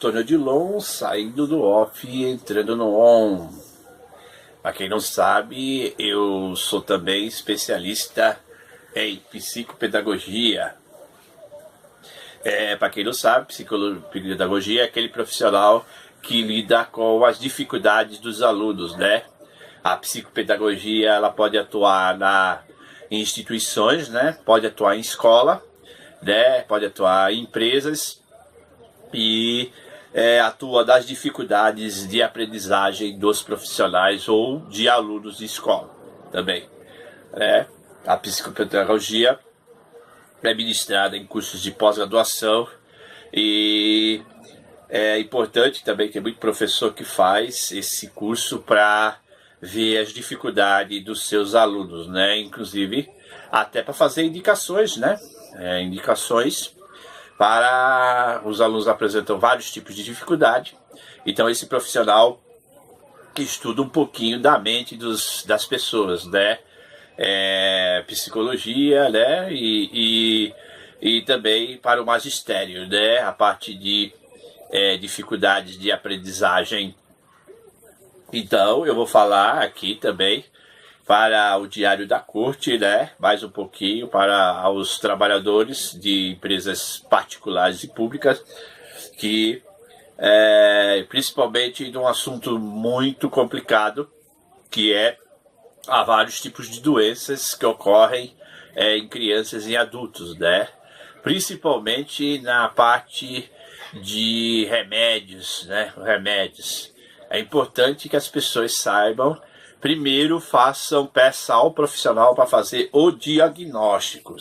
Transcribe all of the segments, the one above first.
Antônio Odilon, saindo do off e entrando no on. Para quem não sabe, eu sou também especialista em psicopedagogia. Para quem não sabe, psicopedagogia é aquele profissional que lida com as dificuldades dos alunos, né? A psicopedagogia ela pode atuar em instituições, né? Pode atuar em escola, né? Pode atuar em empresas e atua das dificuldades de aprendizagem dos profissionais ou de alunos de escola também. A psicopedagogia é ministrada em cursos de pós-graduação e é importante também, tem muito professor que faz esse curso para ver as dificuldades dos seus alunos, né? Inclusive até para fazer indicações, né? Indicações para os alunos apresentam vários tipos de dificuldade. Então esse profissional que estuda um pouquinho da mente das pessoas, né? Psicologia, né? E também para o magistério, né? A parte de dificuldades de aprendizagem. Então eu vou falar aqui também para o Diário da Corte, né? Mais um pouquinho para os trabalhadores de empresas particulares e públicas, que principalmente de um assunto muito complicado, que há vários tipos de doenças que ocorrem em crianças e adultos, né? Principalmente na parte de remédios, né? Remédios. É importante que as pessoas saibam. Primeiro, peça ao profissional para fazer o diagnóstico.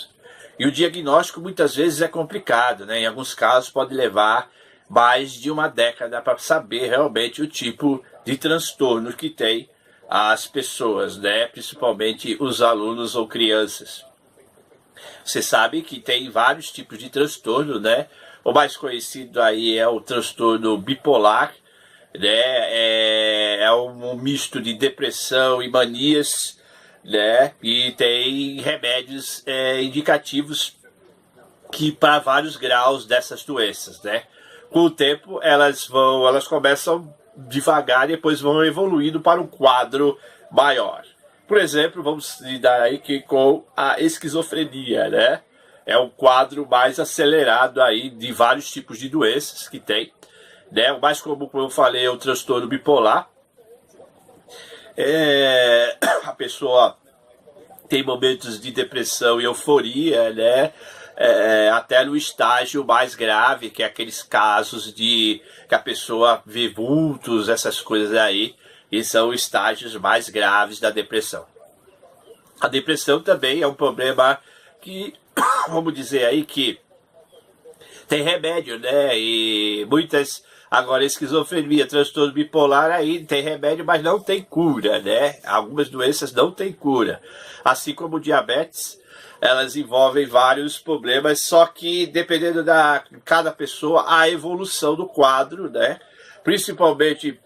E o diagnóstico muitas vezes é complicado, né? Em alguns casos pode levar mais de uma década para saber realmente o tipo de transtorno que tem as pessoas, né? Principalmente os alunos ou crianças. Você sabe que tem vários tipos de transtorno, né? O mais conhecido aí é o transtorno bipolar, né? É um misto de depressão e manias, né? E tem remédios indicativos que para vários graus dessas doenças, né? Com o tempo elas começam devagar e depois vão evoluindo para um quadro maior. Por exemplo, vamos lidar aí com a esquizofrenia, né? É um quadro mais acelerado aí de vários tipos de doenças que tem. Né? O mais comum, como eu falei, é o transtorno bipolar. A pessoa tem momentos de depressão e euforia, né? Até no estágio mais grave, que é aqueles casos que a pessoa vê vultos, essas coisas aí, e são estágios mais graves da depressão. A depressão também é um problema que, vamos dizer aí, que tem remédio, né? E agora, esquizofrenia, transtorno bipolar, aí tem remédio, mas não tem cura, né? Algumas doenças não têm cura. Assim como diabetes, elas envolvem vários problemas, só que dependendo da cada pessoa, a evolução do quadro, né? Principalmente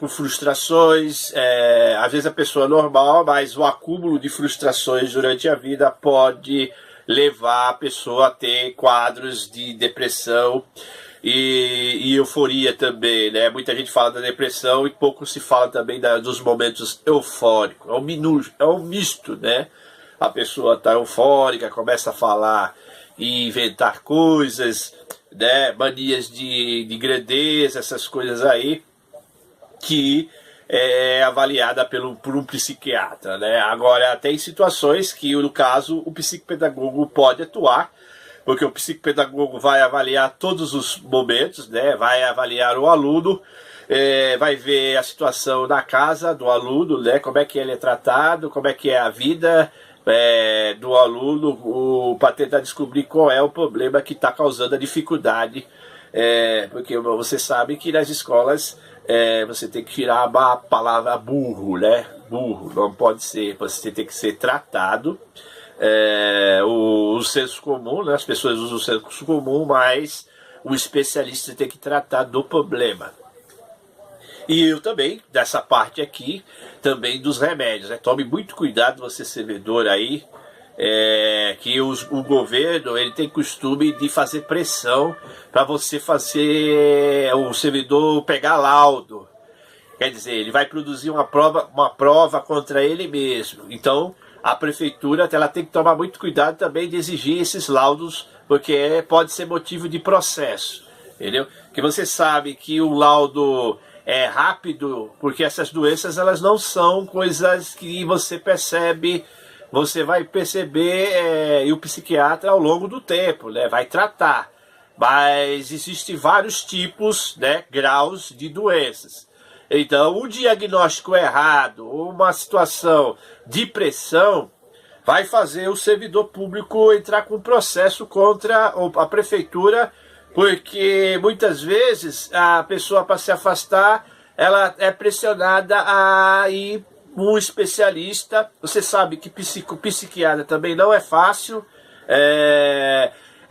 com frustrações, às vezes a pessoa é normal, mas o acúmulo de frustrações durante a vida pode levar a pessoa a ter quadros de depressão e euforia também, né? Muita gente fala da depressão e pouco se fala também dos momentos eufóricos. É um misto, né? A pessoa está eufórica, começa a falar e inventar coisas, né? Manias de grandeza, essas coisas aí, que é avaliada por um psiquiatra, né? Agora, tem situações que, no caso, o psicopedagogo pode atuar, porque o psicopedagogo vai avaliar todos os momentos, né? Vai avaliar o aluno, vai ver a situação da casa do aluno, né? Como é que ele é tratado, como é que é a vida do aluno, para tentar descobrir qual é o problema que está causando a dificuldade, porque você sabe que nas escolas você tem que tirar a palavra burro, né? Burro, não pode ser, você tem que ser tratado. O senso comum, né? As pessoas usam o senso comum, mas o especialista tem que tratar do problema. E eu também, dessa parte aqui, também dos remédios, né? Tome muito cuidado, você servidor aí, que o governo ele tem costume de fazer pressão para você fazer o servidor pegar laudo. Quer dizer, ele vai produzir uma prova contra ele mesmo. Então, a prefeitura ela tem que tomar muito cuidado também de exigir esses laudos, porque pode ser motivo de processo, entendeu? Que você sabe que o laudo é rápido, porque essas doenças elas não são coisas que você percebe, você vai perceber e o psiquiatra ao longo do tempo, né, vai tratar. Mas existem vários tipos, né, graus de doenças. Então, um diagnóstico errado, uma situação de pressão, vai fazer o servidor público entrar com processo contra a prefeitura, porque muitas vezes a pessoa, para se afastar, ela é pressionada a ir um especialista. Você sabe que psiquiatra também não é fácil,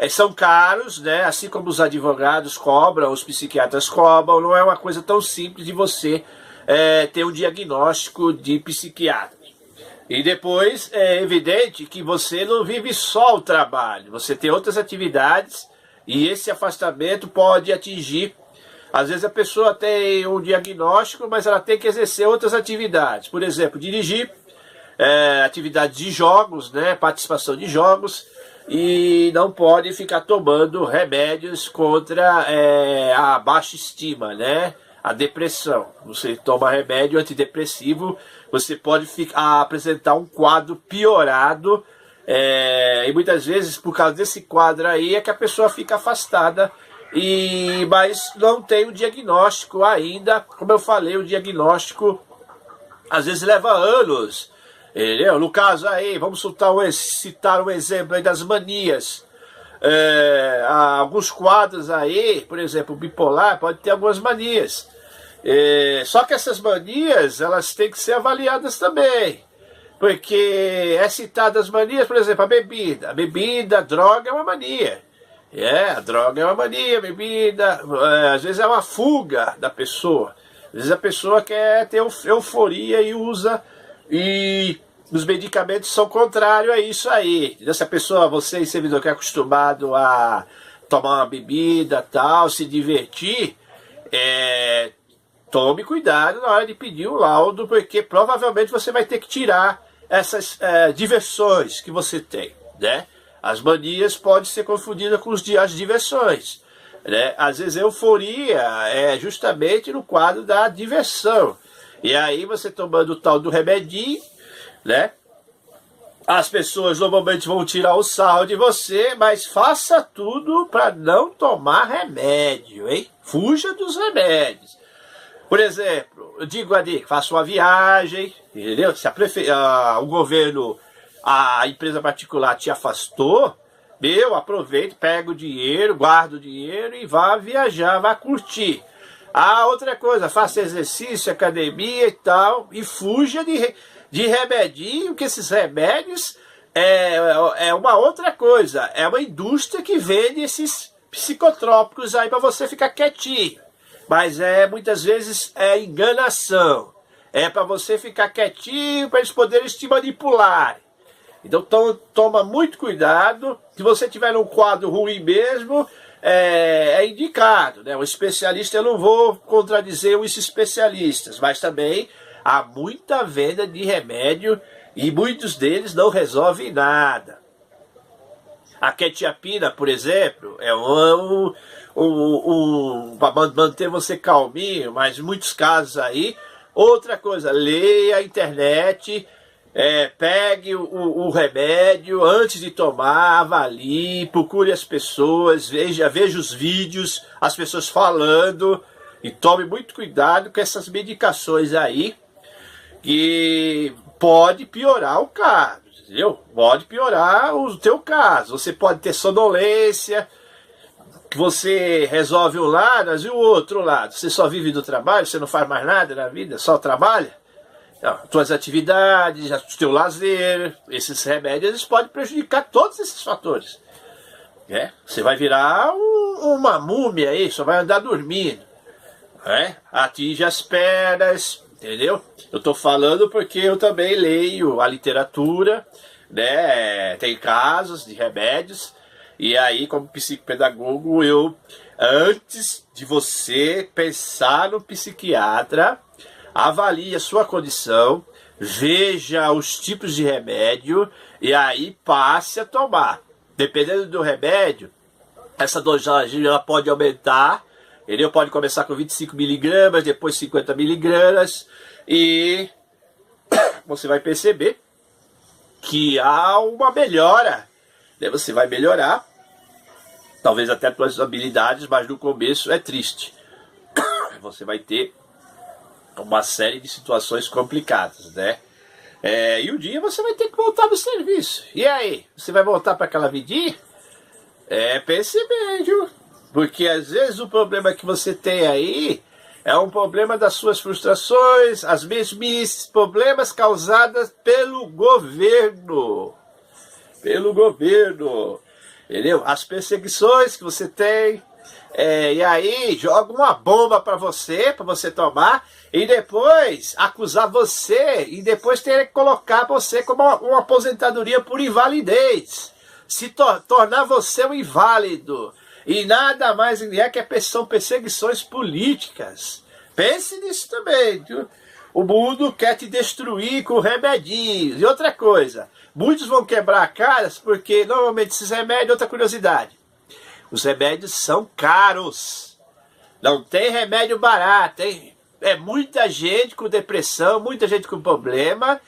são caros, né? Assim como os advogados cobram, os psiquiatras cobram, não é uma coisa tão simples de você ter um diagnóstico de psiquiatra. E depois é evidente que você não vive só o trabalho, você tem outras atividades e esse afastamento pode atingir. Às vezes a pessoa tem um diagnóstico, mas ela tem que exercer outras atividades. Por exemplo, dirigir, atividades de jogos, né, participação de jogos, e não pode ficar tomando remédios contra a baixa estima, né, a depressão. Você toma remédio antidepressivo, você pode apresentar um quadro piorado, e muitas vezes por causa desse quadro aí é que a pessoa fica afastada, mas não tem o diagnóstico ainda. Como eu falei, o diagnóstico às vezes leva anos, entendeu? No caso aí, vamos citar um exemplo aí das manias. Há alguns quadros aí, por exemplo, bipolar, pode ter algumas manias. Só que essas manias, elas têm que ser avaliadas também. Porque citadas as manias, por exemplo, a bebida, a droga é uma mania. A droga é uma mania, a bebida, às vezes é uma fuga da pessoa. Às vezes a pessoa quer ter euforia e usa, e os medicamentos são contrários a isso aí. Se a pessoa, você, servidor, que é acostumado a tomar uma bebida, tal, se divertir, tome cuidado na hora de pedir o laudo, porque provavelmente você vai ter que tirar essas diversões que você tem, né? As manias podem ser confundidas com as diversões, né? Às vezes a euforia é justamente no quadro da diversão. E aí você tomando o tal do remedinho, né? As pessoas normalmente vão tirar o sarro de você, mas faça tudo para não tomar remédio, hein? Fuja dos remédios. Por exemplo, eu digo ali, faça uma viagem, entendeu? Se o governo, a empresa particular te afastou, aproveite, pega o dinheiro, guarda o dinheiro e vá viajar, vá curtir. Outra coisa, faça exercício, academia e tal, e fuja de remedinho, que esses remédios é uma outra coisa, é uma indústria que vende esses psicotrópicos aí para você ficar quietinho. Mas muitas vezes é enganação. É para você ficar quietinho, para eles poderem te manipular. Então toma muito cuidado. Se você tiver um quadro ruim mesmo, é indicado, né? O especialista, eu não vou contradizer os especialistas, mas também há muita venda de remédio e muitos deles não resolvem nada. A quetiapina, por exemplo, é para manter você calminho, mas em muitos casos aí. Outra coisa, leia a internet, pegue o remédio antes de tomar, avalie, procure as pessoas, veja os vídeos, as pessoas falando, e tome muito cuidado com essas medicações aí, que pode piorar o caso, entendeu? Pode piorar o teu caso. Você pode ter sonolência, que você resolve um lado, mas e o outro lado? Você só vive do trabalho, você não faz mais nada na vida, só trabalha? Suas atividades, o teu lazer, esses remédios, eles podem prejudicar todos esses fatores. Você vai virar uma múmia aí, só vai andar dormindo. Atinge as pernas, entendeu? Eu estou falando porque eu também leio a literatura, né? Tem casos de remédios, e aí, como psicopedagogo, eu, antes de você pensar no psiquiatra, avalie a sua condição, veja os tipos de remédio e aí passe a tomar. Dependendo do remédio, essa dosagem ela pode aumentar. Ele pode começar com 25 miligramas, depois 50 miligramas, e você vai perceber que há uma melhora. Você vai melhorar, talvez até as suas habilidades, mas no começo é triste. Você vai ter uma série de situações complicadas, né? E um dia você vai ter que voltar no serviço. E aí? Você vai voltar para aquela vidinha? Pense bem, viu? Porque às vezes o problema que você tem aí é um problema das suas frustrações, as mesmices, problemas causados pelo governo. Pelo governo. Entendeu? As perseguições que você tem. E aí joga uma bomba para você tomar, e depois acusar você, e depois ter que colocar você como uma aposentadoria por invalidez. Se tornar você um inválido. E nada mais é que são perseguições políticas. Pense nisso também, viu? O mundo quer te destruir com remedinhos. E outra coisa, muitos vão quebrar caras porque normalmente esses remédios, outra curiosidade, os remédios são caros. Não tem remédio barato, hein? É muita gente com depressão, muita gente com problema,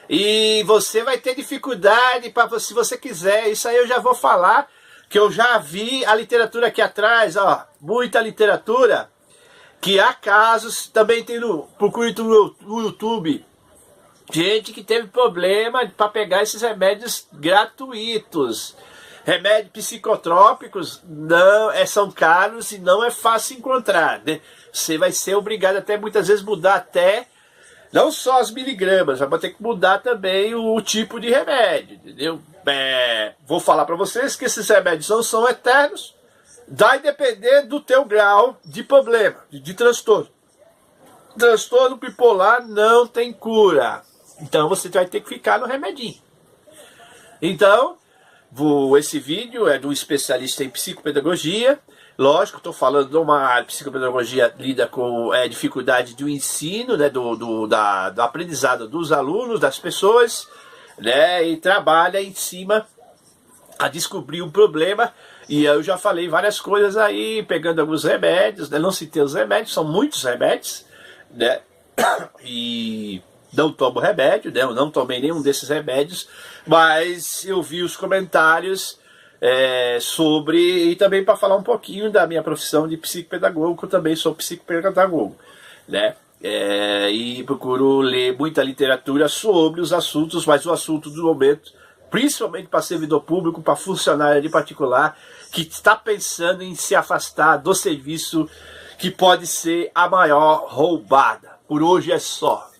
e você vai ter dificuldade se você quiser. Isso aí eu já vou falar, que eu já vi a literatura aqui atrás, ó, muita literatura, que há casos, também tem procure no YouTube, gente que teve problema para pegar esses remédios gratuitos. Remédios psicotrópicos não são caros e não é fácil encontrar, né? Você vai ser obrigado até muitas vezes mudar até, não só as miligramas, vai ter que mudar também o tipo de remédio, entendeu? Vou falar para vocês que esses remédios não são eternos, vai depender do teu grau de problema, de transtorno. Transtorno bipolar não tem cura, então você vai ter que ficar no remedinho. Então, esse vídeo é de um especialista em psicopedagogia. Lógico, estou falando de uma psicopedagogia que lida com dificuldade do ensino, né, do aprendizado dos alunos, das pessoas, né, e trabalha em cima a descobrir um problema. E eu já falei várias coisas aí, pegando alguns remédios, né, não citei os remédios, são muitos remédios, né, e não tomo remédio, né, eu não tomei nenhum desses remédios, mas eu vi os comentários sobre, e também para falar um pouquinho da minha profissão de psicopedagogo, que eu também sou psicopedagogo, né? E procuro ler muita literatura sobre os assuntos, mas o assunto do momento, principalmente para servidor público, para funcionário de particular, que está pensando em se afastar do serviço, que pode ser a maior roubada. Por hoje é só.